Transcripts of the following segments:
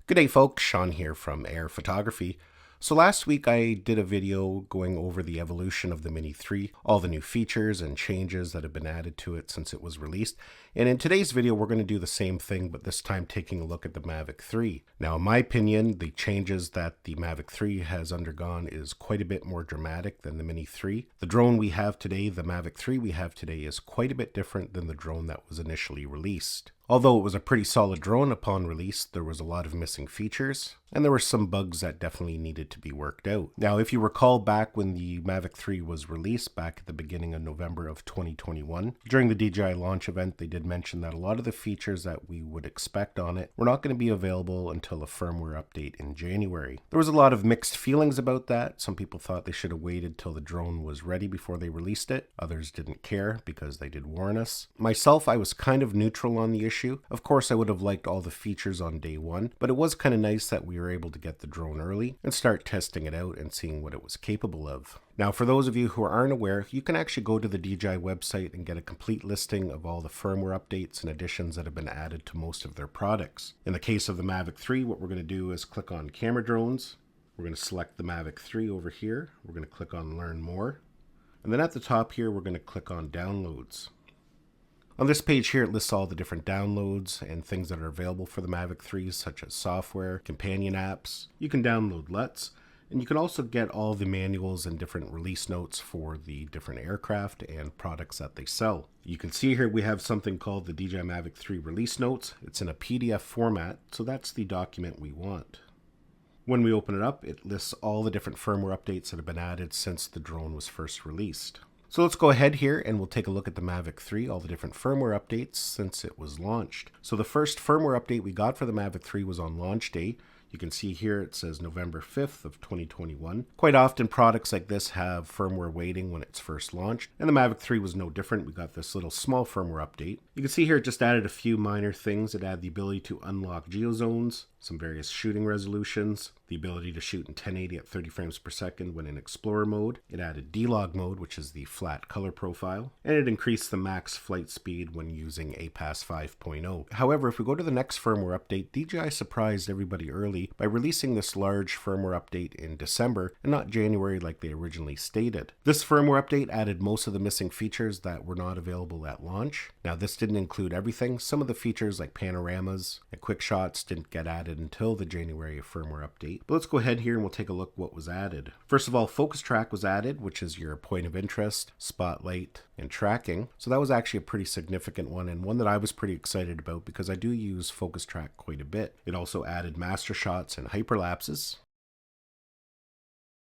Good day folks, Sean here from Air Photography. So last week I did a video going over the evolution of the Mini 3, all the new features and changes that have been added to it since it was released. And in today's video we're going to do the same thing, but this time taking a look at the Mavic 3. Now in my opinion, the changes that the Mavic 3 has undergone is quite a bit more dramatic than the Mini 3. The drone we have today, the Mavic 3 we have today, is quite a bit different than the drone that was initially released. Although it was a pretty solid drone upon release, there was a lot of missing features, and there were some bugs that definitely needed to be worked out. Now, if you recall back when the Mavic 3 was released back at the beginning of November of 2021, during the DJI launch event, they did mention that a lot of the features that we would expect on it were not going to be available until a firmware update in January. There was a lot of mixed feelings about that. Some people thought they should have waited till the drone was ready before they released it. Others didn't care because they did warn us. Myself, I was kind of neutral on the issue. Of course, I would have liked all the features on day one, but it was kind of nice that we were able to get the drone early and start testing it out and seeing what it was capable of. Now, for those of you who aren't aware, you can actually go to the DJI website and get a complete listing of all the firmware updates and additions that have been added to most of their products. In the case of the Mavic 3, what we're going to do is click on Camera Drones. We're going to select the Mavic 3 over here. We're going to click on Learn More. And then at the top here, we're going to click on Downloads. On this page here, it lists all the different downloads and things that are available for the Mavic 3, such as software, companion apps. You can download LUTs, and you can also get all the manuals and different release notes for the different aircraft and products that they sell. You can see here we have something called the DJI Mavic 3 release notes. It's in a PDF format, so that's the document we want. When we open it up, it lists all the different firmware updates that have been added since the drone was first released. So let's go ahead here and we'll take a look at the Mavic 3, all the different firmware updates since it was launched. So the first firmware update we got for the Mavic 3 was on launch day. You can see here it says November 5th of 2021. Quite often products like this have firmware waiting when it's first launched, and the Mavic 3 was no different. We got this little small firmware update. You can see here it just added a few minor things. It added the ability to unlock geozones, some various shooting resolutions, the ability to shoot in 1080 at 30 frames per second when in Explorer mode. It added D-Log mode, which is the flat color profile, and it increased the max flight speed when using APAS 5.0. However, if we go to the next firmware update, DJI surprised everybody early by releasing this large firmware update in December and not January like they originally stated. This firmware update added most of the missing features that were not available at launch. Now, this didn't include everything. Some of the features like panoramas and quick shots didn't get added until the January firmware update. But let's go ahead here and we'll take a look what was added. First of all, focus track was added, which is your point of interest, spotlight, and tracking. So that was actually a pretty significant one, and one that I was pretty excited about because I do use focus track quite a bit. It also added master shots and hyperlapses.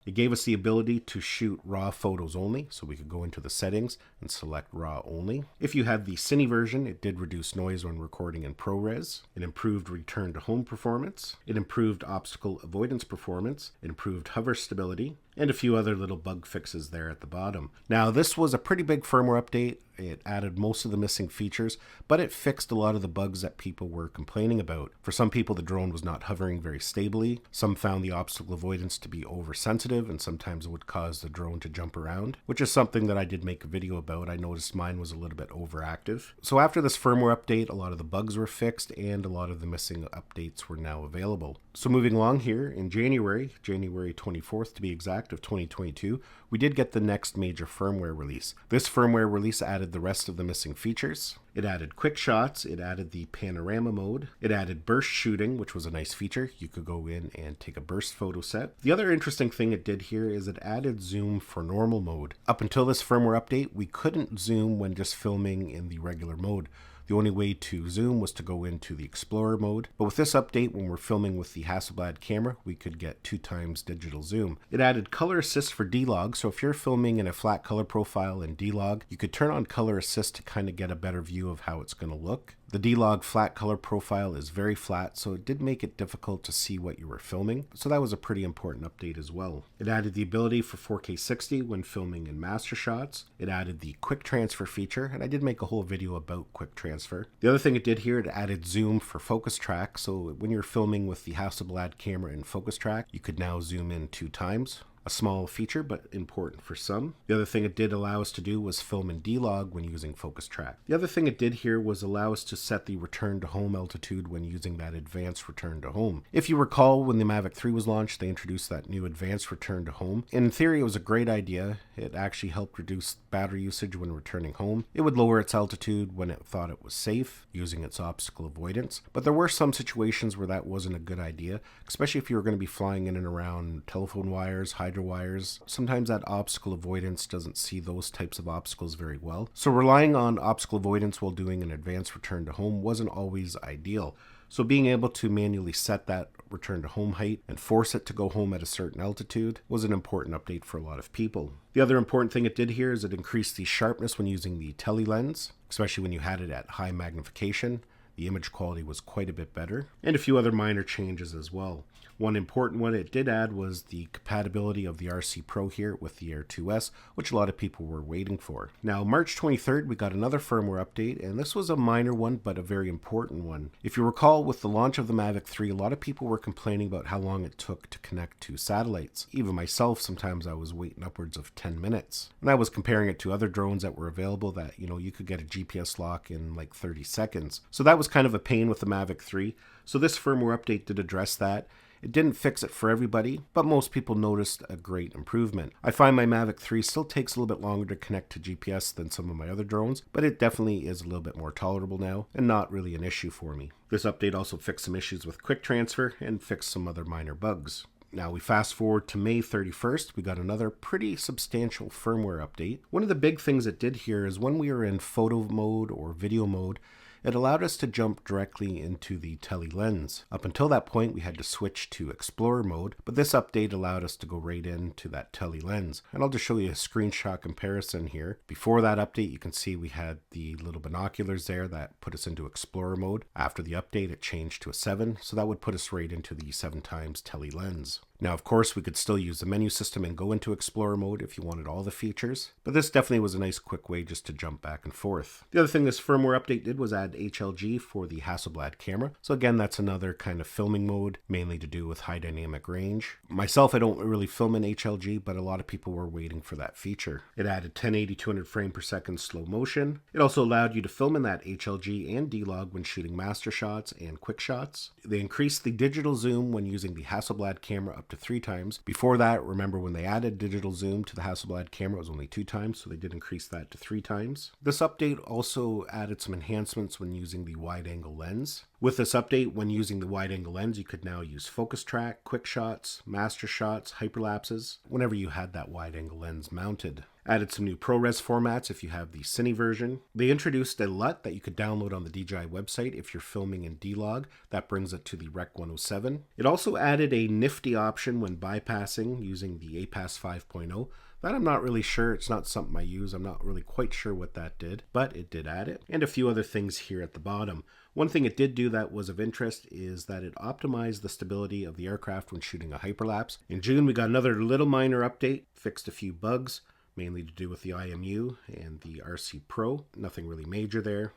It gave us the ability to shoot RAW photos only, so we could go into the settings and select RAW only. If you had the Cine version, it did reduce noise when recording in ProRes. It improved return to home performance. It improved obstacle avoidance performance. It improved hover stability, and a few other little bug fixes there at the bottom. Now, this was a pretty big firmware update. It added most of the missing features, but it fixed a lot of the bugs that people were complaining about. For some people, the drone was not hovering very stably. Some found the obstacle avoidance to be oversensitive, and sometimes it would cause the drone to jump around, which is something that I did make a video about. I noticed mine was a little bit overactive. So after this firmware update, a lot of the bugs were fixed, and a lot of the missing updates were now available. So moving along here, in January 24th to be exact, of 2022, we did get the next major firmware release. This firmware release added the rest of the missing features. It added quick shots, it added the panorama mode, it added burst shooting, which was a nice feature. You could go in and take a burst photo set. The other interesting thing it did here is it added zoom for normal mode. Up until this firmware update, we couldn't zoom when just filming in the regular mode. The only way to zoom was to go into the Explorer mode, but with this update, when we're filming with the Hasselblad camera, we could get 2x digital zoom. It added color assist for D-Log, so if you're filming in a flat color profile in D-Log, you could turn on color assist to kind of get a better view of how it's going to look. The D-Log flat color profile is very flat, so it did make it difficult to see what you were filming, so that was a pretty important update as well. It added the ability for 4K 60 when filming in master shots. It added the quick transfer feature, and I did make a whole video about quick transfer. The other thing it did here, it added zoom for focus track, so when you're filming with the Hasselblad camera in focus track, you could now zoom in 2 times. A small feature, but important for some. The other thing it did allow us to do was film in D-Log when using focus track. The other thing it did here was allow us to set the return to home altitude when using that advanced return to home. If you recall, when the Mavic 3 was launched, they introduced that new advanced return to home. In theory, it was a great idea. It actually helped reduce battery usage when returning home. It would lower its altitude when it thought it was safe, using its obstacle avoidance. But there were some situations where that wasn't a good idea, especially if you were going to be flying in and around telephone wires, hydro wires. Sometimes that obstacle avoidance doesn't see those types of obstacles very well. So relying on obstacle avoidance while doing an advanced return to home wasn't always ideal. So being able to manually set that return to home height and force it to go home at a certain altitude was an important update for a lot of people. The other important thing it did here is it increased the sharpness when using the tele lens, especially when you had it at high magnification. The image quality was quite a bit better, and a few other minor changes as well. One important one it did add was the compatibility of the RC Pro here with the Air 2S, which a lot of people were waiting for. Now, March 23rd, we got another firmware update, and this was a minor one, but a very important one. If you recall, with the launch of the Mavic 3, a lot of people were complaining about how long it took to connect to satellites. Even myself, sometimes I was waiting upwards of 10 minutes. And I was comparing it to other drones that were available that, you could get a GPS lock in like 30 seconds. So that was kind of a pain with the Mavic 3. So this firmware update did address that. It didn't fix it for everybody, but most people noticed a great improvement. I find my Mavic 3 still takes a little bit longer to connect to GPS than some of my other drones, but it definitely is a little bit more tolerable now and not really an issue for me. This update also fixed some issues with quick transfer and fixed some other minor bugs. Now we fast forward to May 31st, we got another pretty substantial firmware update. One of the big things it did here is when we were in photo mode or video mode, it allowed us to jump directly into the tele lens. Up until that point, we had to switch to Explorer mode, but this update allowed us to go right into that tele lens. And I'll just show you a screenshot comparison here. Before that update, you can see we had the little binoculars there that put us into Explorer mode. After the update, it changed to a 7, so that would put us right into the 7x tele lens. Now, of course, we could still use the menu system and go into Explorer mode if you wanted all the features, but this definitely was a nice quick way just to jump back and forth. The other thing this firmware update did was add HLG for the Hasselblad camera. So again, that's another kind of filming mode, mainly to do with high dynamic range. Myself, I don't really film in HLG, but a lot of people were waiting for that feature. It added 1080 200 frame per second slow motion. It also allowed you to film in that HLG and D-Log when shooting master shots and quick shots. They increased the digital zoom when using the Hasselblad camera up to 3 times. Before that, remember when they added digital zoom to the Hasselblad camera, it was only 2 times, so they did increase that to 3 times. This update also added some enhancements when using the wide-angle lens. With this update, when using the wide-angle lens, you could now use focus track, quick shots, master shots, hyperlapses, whenever you had that wide-angle lens mounted. Added some new ProRes formats if you have the Cine version. They introduced a LUT that you could download on the DJI website if you're filming in D-Log. That brings it to the Rec 107. It also added a nifty option when bypassing using the APAS 5.0. That I'm not really sure. It's not something I use. I'm not really quite sure what that did, but it did add it. And a few other things here at the bottom. One thing it did do that was of interest is that it optimized the stability of the aircraft when shooting a hyperlapse. In June, we got another little minor update, fixed a few bugs, mainly to do with the IMU and the RC Pro. Nothing really major there.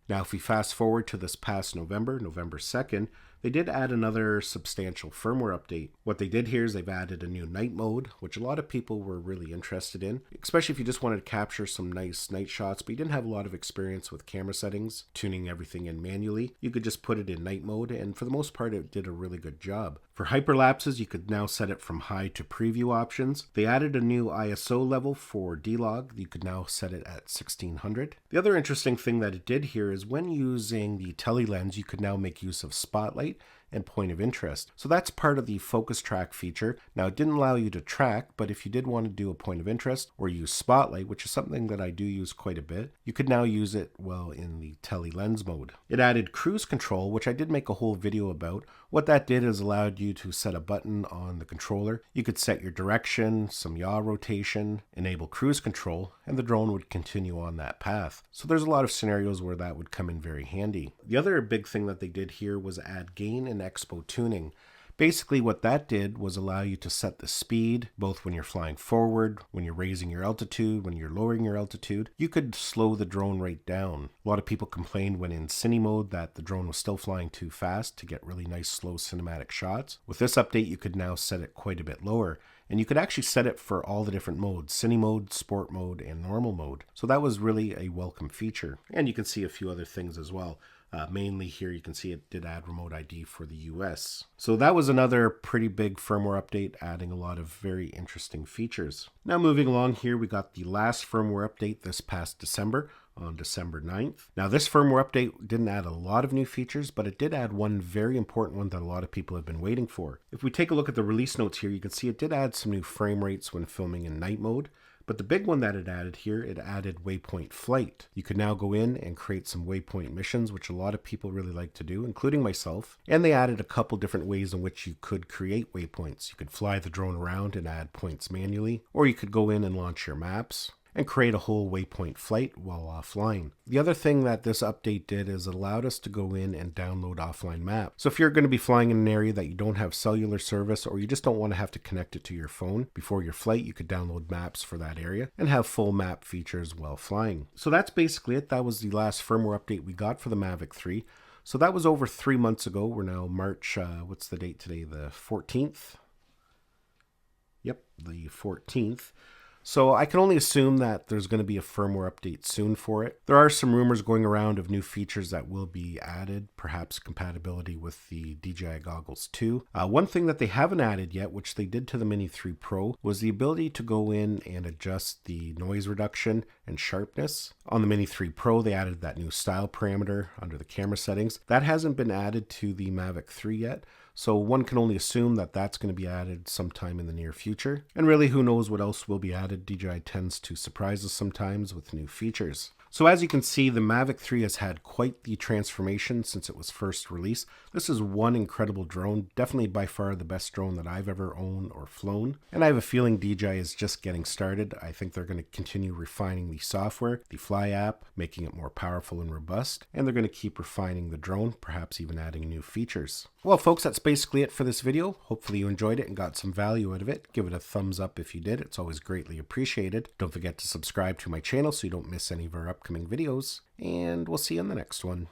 Now, if we fast forward to this past November 2nd, they did add another substantial firmware update. What they did here is they've added a new night mode, which a lot of people were really interested in, especially if you just wanted to capture some nice night shots, but you didn't have a lot of experience with camera settings, tuning everything in manually. You could just put it in night mode, and for the most part, it did a really good job. For hyperlapses, you could now set it from high to preview options. They added a new ISO level for D-Log. You could now set it at 1600. The other interesting thing that it did here is when using the tele lens, you could now make use of spotlight and point of interest. So that's part of the focus track feature. Now, it didn't allow you to track, but if you did want to do a point of interest or use spotlight, which is something that I do use quite a bit, you could now use it well in the tele lens mode. It added cruise control, which I did make a whole video about. What that did is allowed you to set a button on the controller. You could set your direction, some yaw rotation, enable cruise control, and the drone would continue on that path. So there's a lot of scenarios where that would come in very handy. The other big thing that they did here was add gain and expo tuning. Basically what that did was allow you to set the speed, both when you're flying forward, when you're raising your altitude, when you're lowering your altitude. You could slow the drone right down. A lot of people complained when in cine mode that the drone was still flying too fast to get really nice slow cinematic shots. With this update, you could now set it quite a bit lower. And you could actually set it for all the different modes, cine mode, sport mode, and normal mode. So that was really a welcome feature. And you can see a few other things as well. Mainly here you can see it did add remote ID for the US. So that was another pretty big firmware update, adding a lot of very interesting features. Now moving along here, we got the last firmware update this past December, on December 9th. Now this firmware update didn't add a lot of new features, but it did add one very important one that a lot of people have been waiting for. If we take a look at the release notes here, you can see it did add some new frame rates when filming in night mode. But the big one that it added here, it added waypoint flight. You could now go in and create some waypoint missions, which a lot of people really like to do, including myself. And they added a couple different ways in which you could create waypoints. You could fly the drone around and add points manually, or you could go in and launch your maps and create a whole waypoint flight while offline. The other thing that this update did is it allowed us to go in and download offline maps. So if you're going to be flying in an area that you don't have cellular service, or you just don't want to have to connect it to your phone before your flight, you could download maps for that area and have full map features while flying. So that's basically it. That was the last firmware update we got for the Mavic 3. So that was over 3 months ago. We're now March, what's the date today? The 14th? Yep, the 14th. So I can only assume that there's going to be a firmware update soon for it. There are some rumors going around of new features that will be added, perhaps compatibility with the DJI goggles 2. One thing that they haven't added yet, which they did to the Mini 3 Pro, was the ability to go in and adjust the noise reduction and sharpness. On the Mini 3 Pro, they added that new style parameter under the camera settings. That hasn't been added to the Mavic 3 yet. So one can only assume that that's going to be added sometime in the near future. And really, who knows what else will be added. DJI tends to surprise us sometimes with new features. So as you can see, the Mavic 3 has had quite the transformation since it was first released. This is one incredible drone, definitely by far the best drone that I've ever owned or flown. And I have a feeling DJI is just getting started. I think they're going to continue refining the software, the Fly app, making it more powerful and robust. And they're going to keep refining the drone, perhaps even adding new features. Well, folks, that's basically it for this video. Hopefully you enjoyed it and got some value out of it. Give it a thumbs up if you did. It's always greatly appreciated. Don't forget to subscribe to my channel so you don't miss any of our upcoming videos. And we'll see you in the next one.